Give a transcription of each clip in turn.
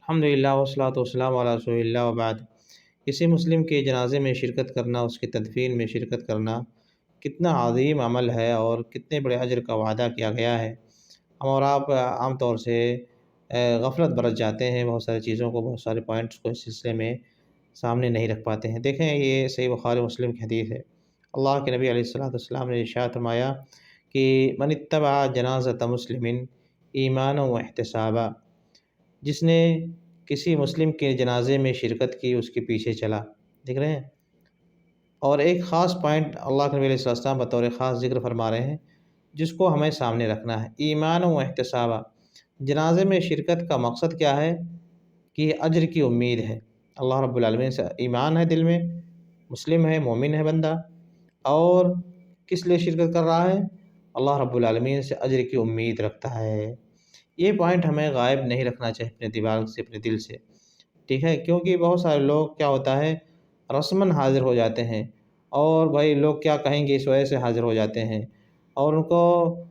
الحمدللہ والصلاۃ والسلام علی رسول اللہ وبعد۔ کسی مسلم کے جنازے میں شرکت کرنا، اس کی تدفین میں شرکت کرنا کتنا عظیم عمل ہے اور کتنے بڑے اجر کا وعدہ کیا گیا ہے۔ ہم اور آپ عام طور سے غفلت برت جاتے ہیں، بہت ساری چیزوں کو، بہت سارے پوائنٹس کو اس سلسلے میں سامنے نہیں رکھ پاتے ہیں۔ دیکھیں، یہ صحیح بخاری مسلم کی حدیث ہے۔ اللہ کے نبی علیہ الصلوۃ والسلام نے ارشاد فرمایا کہ من اتبع جنازۃ مسلم ایمانا و احتسابا، جس نے کسی مسلم کے جنازے میں شرکت کی، اس کے پیچھے چلا۔ دیکھ رہے ہیں، اور ایک خاص پوائنٹ اللہ کے نبی علیہ السلام بطور خاص ذکر فرما رہے ہیں، جس کو ہمیں سامنے رکھنا ہے۔ ایمان و احتسابا، جنازے میں شرکت کا مقصد کیا ہے؟ کہ اجر کی امید ہے۔ اللہ رب العالمین سے ایمان ہے، دل میں مسلم ہے، مومن ہے بندہ، اور کس لیے شرکت کر رہا ہے؟ اللہ رب العالمین سے اجر کی امید رکھتا ہے۔ یہ پوائنٹ ہمیں غائب نہیں رکھنا چاہیے اپنے دماغ سے، اپنے دل سے، ٹھیک ہے؟ کیونکہ بہت سارے لوگ کیا ہوتا ہے، رسماً حاضر ہو جاتے ہیں، اور بھائی لوگ کیا کہیں گے اس وجہ سے حاضر ہو جاتے ہیں، اور ان کو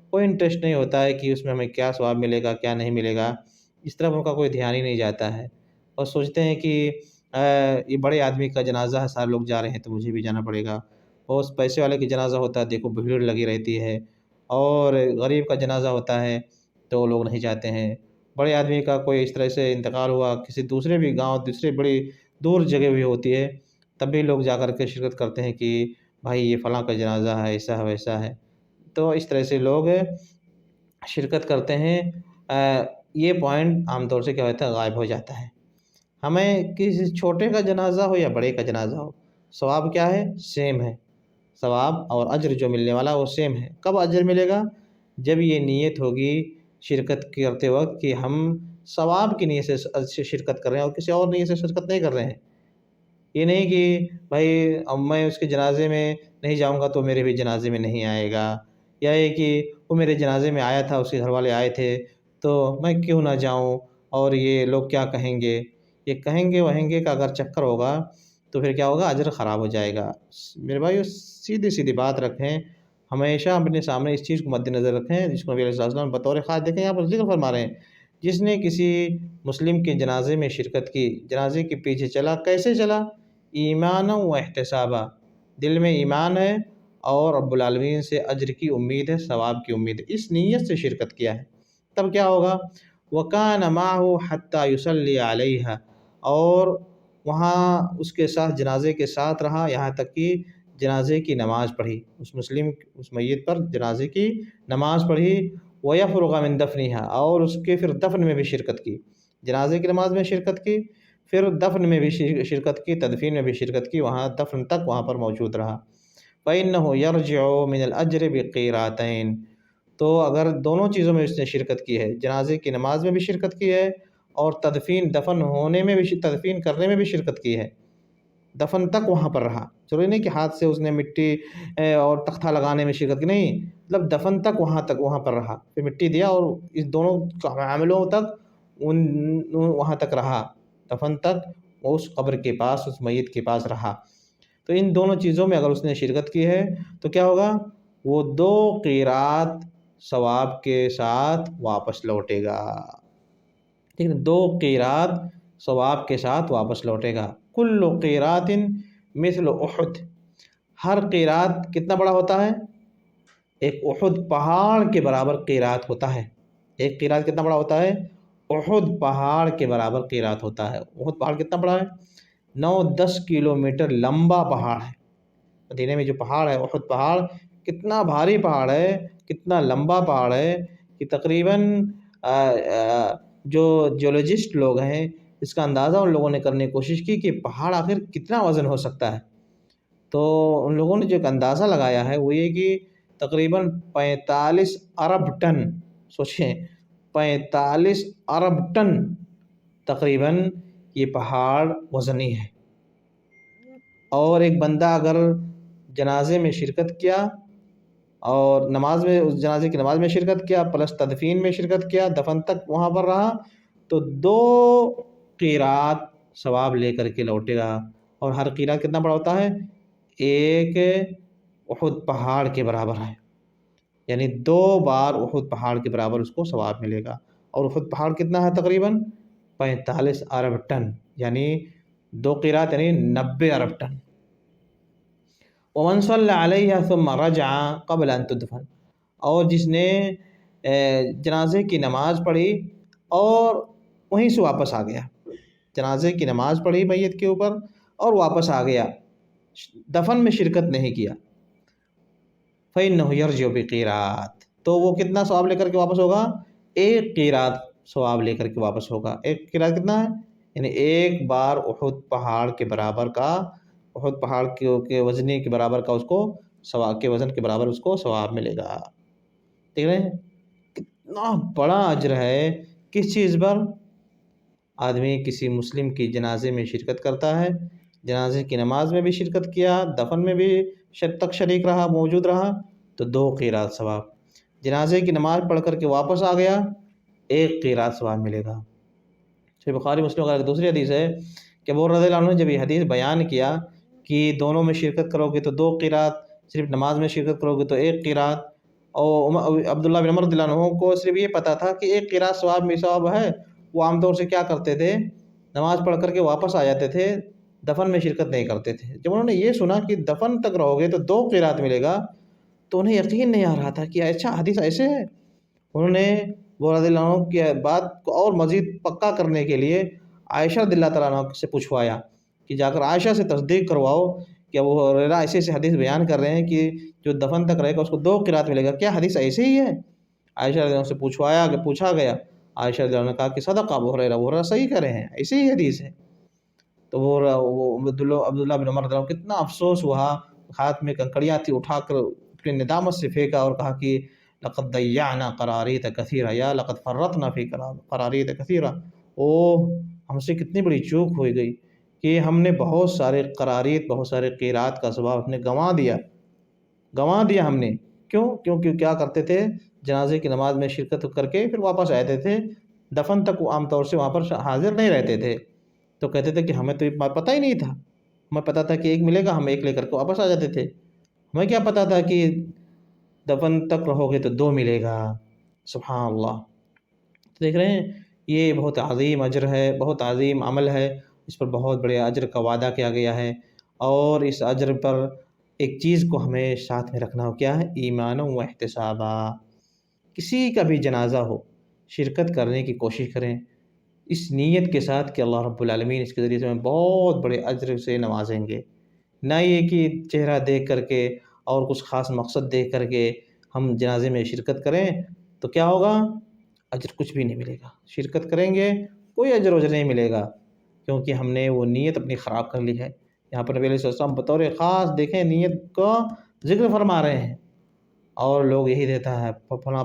کوئی انٹرسٹ نہیں ہوتا ہے کہ اس میں ہمیں کیا ثواب ملے گا، کیا نہیں ملے گا، اس طرف ان کا کوئی دھیان ہی نہیں جاتا ہے، اور سوچتے ہیں کہ یہ بڑے آدمی کا جنازہ ہے، سارے لوگ جا رہے ہیں تو مجھے بھی جانا پڑے گا۔ اور اس پیسے والے کی جنازہ ہوتا ہے، دیکھو بھیڑ لگی رہتی ہے، اور غریب کا جنازہ ہوتا ہے تو لوگ نہیں جاتے ہیں۔ بڑے آدمی کا کوئی اس طرح سے انتقال ہوا، کسی دوسرے بھی گاؤں، دوسرے بڑی دور جگہ بھی ہوتی ہے، تب بھی لوگ جا کر کے شرکت کرتے ہیں کہ بھائی یہ فلاں کا جنازہ ہے، ایسا ہے ویسا ہے، تو اس طرح سے لوگ شرکت کرتے ہیں۔ یہ پوائنٹ عام طور سے کیا ہوتا ہے، غائب ہو جاتا ہے۔ ہمیں کسی چھوٹے کا جنازہ ہو یا بڑے کا جنازہ ہو، ثواب کیا ہے؟ سیم ہے، ثواب اور اجر جو ملنے والا وہ سیم ہے۔ کب اجر ملے گا؟ جب یہ نیت ہوگی شرکت کرتے وقت کہ ہم ثواب کی نیت سے شرکت کر رہے ہیں اور کسی اور نیت سے شرکت نہیں کر رہے ہیں۔ یہ نہیں کہ بھائی اب میں اس کے جنازے میں نہیں جاؤں گا تو میرے بھی جنازے میں نہیں آئے گا، یا یہ کہ وہ میرے جنازے میں آیا تھا، اس کے گھر والے آئے تھے تو میں کیوں نہ جاؤں، اور یہ لوگ کیا کہیں گے، یہ کہیں گے وہیں گے کا اگر چکر ہوگا تو پھر کیا ہوگا؟ اجر خراب ہو جائے گا۔ میرے بھائیو، سیدھی سیدھی بات رکھیں، ہمیشہ اپنے سامنے اس چیز کو مد نظر رکھیں، جس کو نبی علیہ السلام بطور خاص دیکھیں یہاں پر ذکر فرما رہے ہیں، جس نے کسی مسلم کے جنازے میں شرکت کی، جنازے کے پیچھے چلا، کیسے چلا؟ ایمان و احتسابا، دل میں ایمان ہے اور رب العالمین سے اجر کی امید ہے، ثواب کی امید ہے، اس نیت سے شرکت کیا ہے، تب کیا ہوگا؟ وَكَانَ مَعَهُ حَتَّى يُصَلِّيَ عَلَيْهَا، اور وہاں اس کے ساتھ، جنازے کے ساتھ رہا یہاں تک کہ جنازے کی نماز پڑھی، اس میت پر جنازے کی نماز پڑھی، وَيَفْرُغَ مِن دَفْنِهَا، اور اس کے پھر دفن میں بھی شرکت کی، جنازے کی نماز میں شرکت کی، پھر دفن میں بھی شرکت کی، تدفین میں بھی شرکت کی، وہاں دفن تک وہاں پر موجود رہا۔ فَإِنَّهُ يَرْجِعُ مِنَ الْأَجْرِ بِقِيرَاتَيْن، تو اگر دونوں چیزوں میں اس نے شرکت کی ہے، جنازے کی نماز میں بھی شرکت کی ہے اور دفن ہونے میں بھی، تدفین کرنے میں بھی شرکت کی ہے، دفن تک وہاں پر رہا، ضروری نہیں کہ ہاتھ سے اس نے مٹی اور تختہ لگانے میں شرکت کی، نہیں، مطلب دفن تک وہاں پر رہا، پھر مٹی دیا اور اس دونوں عاملوں تک وہاں تک رہا، دفن تک وہ اس قبر کے پاس، اس میت کے پاس رہا۔ تو ان دونوں چیزوں میں اگر اس نے شرکت کی ہے تو کیا ہوگا؟ وہ 2 قیرات ثواب کے ساتھ واپس لوٹے گا، ٹھیک ہے؟ 2 قیرات ثواب کے ساتھ واپس لوٹے گا۔ کل قیرات مثل احد، ہر قیرات کتنا بڑا ہوتا ہے؟ ایک احد پہاڑ کے برابر قیرات ہوتا ہے۔ ایک قیرات کتنا بڑا ہوتا ہے؟ احد پہاڑ کے برابر قیرات ہوتا ہے۔ احد پہاڑ کتنا بڑا ہے؟ 9-10 کلومیٹر لمبا پہاڑ ہے۔ مدینے میں جو پہاڑ ہے، احد پہاڑ، کتنا بھاری پہاڑ ہے، کتنا لمبا پہاڑ ہے کہ تقریباً جو جیولوجسٹ لوگ ہیں، اس کا اندازہ ان لوگوں نے کرنے کی کوشش کی کہ پہاڑ آخر کتنا وزن ہو سکتا ہے، تو ان لوگوں نے جو ایک اندازہ لگایا ہے وہ یہ کہ تقریباً 45 ارب ٹن، سوچیں 45 ارب ٹن تقریباً یہ پہاڑ وزنی ہے۔ اور ایک بندہ اگر جنازے میں شرکت کیا اور نماز میں، اس جنازے کی نماز میں شرکت کیا، پلس تدفین میں شرکت کیا، دفن تک وہاں پر رہا، تو 2 قیرات ثواب لے کر کے لوٹے گا۔ اور ہر قیرات کتنا بڑا ہوتا ہے؟ ایک احد پہاڑ کے برابر ہے، یعنی 2 بار احد پہاڑ کے برابر اس کو ثواب ملے گا۔ اور احد پہاڑ کتنا ہے تقریباً؟ 45 ارب ٹن، یعنی 2 قیرات یعنی 90 ارب ٹن۔ ومن صلی علیہ ثم رجع قبل ان تدفن، اور جس نے جنازے کی نماز پڑھی اور وہیں سے واپس آ گیا، جنازے کی نماز پڑھی میت کے اوپر اور واپس آ گیا، دفن میں شرکت نہیں کیا، فإنہ یرجع بقیرات، تو وہ کتنا ثواب لے کر کے واپس ہوگا؟ 1 قیرات ثواب لے کر کے واپس ہوگا۔ 1 قیرات کتنا ہے؟ یعنی ایک بار احد پہاڑ کے برابر کا، احد پہاڑ کے وزنی کے برابر کا اس کو ثواب کے وزن کے برابر اس کو ثواب ملے گا۔ دیکھ رہے ہیں کتنا بڑا اجر ہے کس چیز پر؟ آدمی کسی مسلم کی جنازے میں شرکت کرتا ہے، جنازے کی نماز میں بھی شرکت کیا، دفن میں بھی تک شریک رہا، موجود رہا، تو 2 قیرات ثواب۔ جنازے کی نماز پڑھ کر کے واپس آ گیا، 1 قیرات ثواب ملے گا۔ صحیح بخاری مسلم کا ایک دوسری حدیث ہے کہ ابو رضی اللہ عنہ نے جب یہ حدیث بیان کیا کہ دونوں میں شرکت کرو گے تو 2 قیرات، صرف نماز میں شرکت کرو گے تو 1 قیرات، اور عبداللہ بن عمر رضی اللہ عنہ کو صرف یہ پتہ تھا کہ 1 قیرات ثواب میں ثواب ہے، وہ عام طور سے کیا کرتے تھے؟ نماز پڑھ کر کے واپس آ جاتے تھے، دفن میں شرکت نہیں کرتے تھے۔ جب انہوں نے یہ سنا کہ دفن تک رہو گے تو 2 قیرات ملے گا، تو انہیں یقین نہیں آ رہا تھا کہ اچھا حدیث ایسے ہے۔ انہوں نے وہ رضی اللہ عنہ کی بات کو اور مزید پکا کرنے کے لیے عائشہ رضی اللہ تعالیٰ عنہ سے پوچھوایا کہ جا کر عائشہ سے تصدیق کرواؤ کہ ابو ہریرہ ایسے ایسے حدیث بیان کر رہے ہیں کہ جو دفن تک رہے گا اس کو 2 قیرات ملے گا، کیا حدیث ایسے ہی ہے؟ عائشہ رضی اللہ عنہ سے پوچھا گیا، عائشہ رضی اللہ عنہ نے کہا کہ صدق ابو ہریرہ صحیح کہہ رہے ہیں، ایسے ہی حدیث ہے۔ تو وہ عبداللہ بن عمر رضی اللہ عنہ کتنا افسوس ہوا، ہاتھ میں کنکڑیاں تھی، اٹھا کر اپنی ندامت سے پھینکا اور کہا کہ لقد ضیعنا قراریط کثیرا یا لقد فرطنا فی قراریط کثیرا، ہم سے کتنی بڑی چوک ہو گئی کہ ہم نے بہت سارے قراریط، بہت سارے قیرات کا ثواب ہم نے گنوا دیا ہم نے۔ کیونکہ کیا کرتے تھے؟ جنازے کی نماز میں شرکت کر کے پھر واپس آتے تھے، دفن تک عام طور سے وہاں پر حاضر نہیں رہتے تھے، تو کہتے تھے کہ ہمیں تو یہ پتہ ہی نہیں تھا، ہمیں پتہ تھا کہ 1 ملے گا، ہم 1 لے کر کے واپس آ جاتے تھے، ہمیں کیا پتہ تھا کہ دفن تک رہو گے تو 2 ملے گا۔ سبحان اللہ، دیکھ رہے ہیں یہ بہت عظیم اجر ہے، بہت عظیم عمل ہے، اس پر بہت بڑے اجر کا وعدہ کیا گیا ہے، اور اس اجر پر ایک چیز کو ہمیں ساتھ میں رکھنا ہو، کیا ہے؟ ایمان و احتسابا۔ کسی کا بھی جنازہ ہو، شرکت کرنے کی کوشش کریں اس نیت کے ساتھ کہ اللہ رب العالمین اس کے ذریعے سے ہمیں بہت بڑے اجر سے نوازیں گے، نہ یہ کہ چہرہ دیکھ کر کے اور کچھ خاص مقصد دیکھ کر کے ہم جنازے میں شرکت کریں تو کیا ہوگا؟ اجر کچھ بھی نہیں ملے گا، شرکت کریں گے کوئی اجر نہیں ملے گا، کیونکہ ہم نے وہ نیت اپنی خراب کر لی ہے۔ یہاں پر نبی علیہ السلام بطور خاص دیکھیں نیت کا ذکر فرما رہے ہیں، اور لوگ یہی دیتا ہے فلاں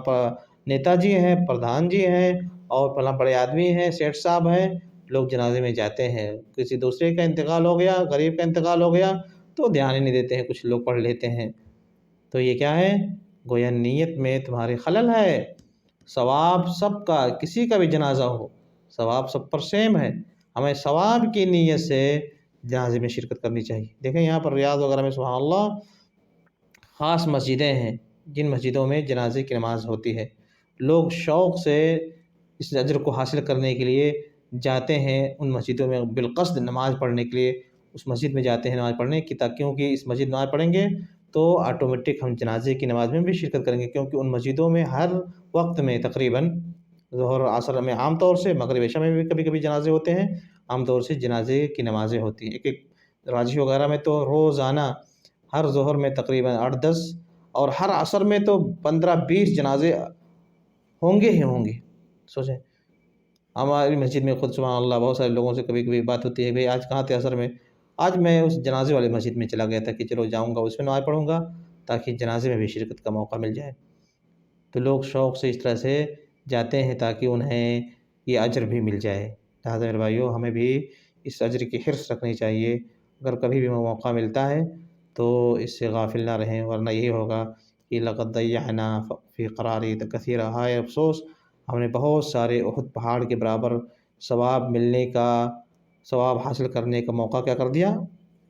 نیتا جی ہیں، پردھان جی ہیں، اور فلاں بڑے آدمی ہیں، سیٹھ صاحب ہیں، لوگ جنازے میں جاتے ہیں، کسی دوسرے کا انتقال ہو گیا، غریب کا انتقال ہو گیا تو دھیان ہی نہیں دیتے ہیں، کچھ لوگ پڑھ لیتے ہیں، تو یہ کیا ہے؟ گویا نیت میں تمہاری خلل ہے۔ ثواب سب کا، کسی کا بھی جنازہ ہو، ثواب سب پر سیم ہے، ہمیں ثواب کی نیت سے جنازے میں شرکت کرنی چاہیے۔ دیکھیں یہاں پر ریاض وغیرہ میں سبحان اللہ خاص مسجدیں ہیں جن مسجدوں میں جنازے کی نماز ہوتی ہے، لوگ شوق سے اس اجر کو حاصل کرنے کے لیے جاتے ہیں ان مسجدوں میں، بالقصد نماز پڑھنے کے لیے اس مسجد میں جاتے ہیں نماز پڑھنے کی، کیونکہ اس مسجد نماز پڑھیں گے تو آٹومیٹک ہم جنازے کی نماز میں بھی شرکت کریں گے، کیونکہ ان مسجدوں میں ہر وقت میں تقریباً ظہر عصر میں، عام طور سے مغرب عشاء میں بھی کبھی کبھی جنازے ہوتے ہیں، عام طور سے جنازے کی نمازیں ہوتی ہیں، ایک راجی وغیرہ میں تو روزانہ ہر ظہر میں تقریباً 8-10 اور ہر عصر میں تو 15-20 جنازے ہوں گے ہی ہوں گے۔ سوچیں ہماری مسجد میں خود سبحان اللہ بہت سارے لوگوں سے کبھی کبھی بات ہوتی ہے، بھئی آج کہاں تھے عصر میں؟ آج میں اس جنازے والے مسجد میں چلا گیا تھا کہ چلو جاؤں گا اس میں نماز پڑھوں گا تاکہ جنازے میں بھی شرکت کا موقع مل جائے۔ تو لوگ شوق سے اس طرح سے جاتے ہیں تاکہ انہیں یہ اجر بھی مل جائے۔ لہٰذا میرے بھائیو ہمیں بھی اس اجر کی حرص رکھنی چاہیے، اگر کبھی بھی موقع ملتا ہے تو اس سے غافل نہ رہیں، ورنہ یہی ہوگا کہ لقد ضیعنا فی قراریط کثیرا، ہائے افسوس ہم نے بہت سارے احد پہاڑ کے برابر ثواب ملنے کا، ثواب حاصل کرنے کا موقع کیا کر دیا؟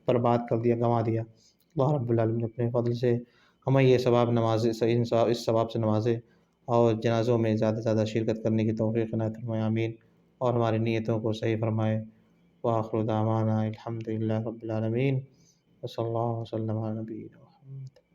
برباد کر دیا، گنوا دیا۔ اللہ رب العالمین اپنے فضل سے ہمیں یہ ثواب نوازے، اس ثواب سے نوازے، اور جنازوں میں زیادہ سے زیادہ شرکت کرنے کی توفیق عنایت فرمائے، آمین۔ اور ہماری نیتوں کو صحیح فرمائے۔ وآخر دعوانا الحمد للہ رب العالمین، وصلی اللہ وسلم علی نبینا محمد۔